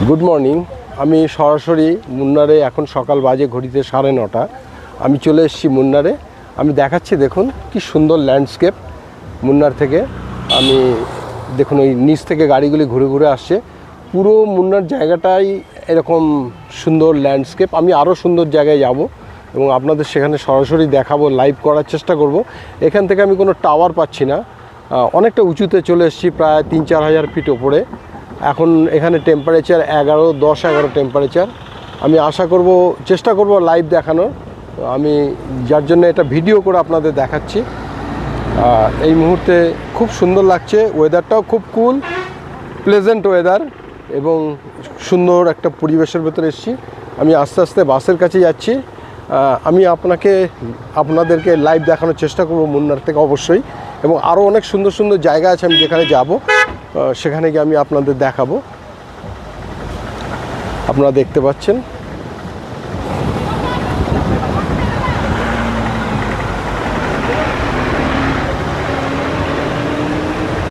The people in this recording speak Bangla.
Good morning. আমি সরাসরি মুন্নারে, এখন সকাল বাজে ঘড়িতে 9:30। আমি চলে এসেছি মুন্নারে। আমি দেখাচ্ছি, দেখুন কি সুন্দর ল্যান্ডস্কেপ মুন্নার থেকে। আমি দেখুন ওই নিচ থেকে গাড়িগুলি ঘুরে ঘুরে আসছে। পুরো মুন্নার জায়গাটাই এরকম সুন্দর ল্যান্ডস্কেপ। আমি আরও সুন্দর জায়গায় যাব এবং আপনাদের সেখানে সরাসরি দেখাবো, লাইভ করার চেষ্টা করব। এখান থেকে আমি কোনো টাওয়ার পাচ্ছি না, অনেকটা উঁচুতে চলে এসেছি, প্রায় 3-4 হাজার ফিট ওপরে। এখন এখানে টেম্পারেচার 10-11 টেম্পারেচার। আমি চেষ্টা করব লাইভ দেখানোর। আমি যার জন্য এটা ভিডিও করে আপনাদের দেখাচ্ছি। এই মুহূর্তে খুব সুন্দর লাগছে, ওয়েদারটাও খুব কুল, প্লেজেন্ট ওয়েদার এবং সুন্দর একটা পরিবেশের ভেতরে এসেছি। আমি আস্তে আস্তে বাসের কাছে যাচ্ছি। আমি আপনাদেরকে লাইভ দেখানোর চেষ্টা করব মুন্নার থেকে অবশ্যই, এবং আরও অনেক সুন্দর সুন্দর জায়গা আছে আমি যেখানে যাব, সেখানে গিয়ে আমি আপনাদের দেখাবো। আপনারা দেখতে পাচ্ছেন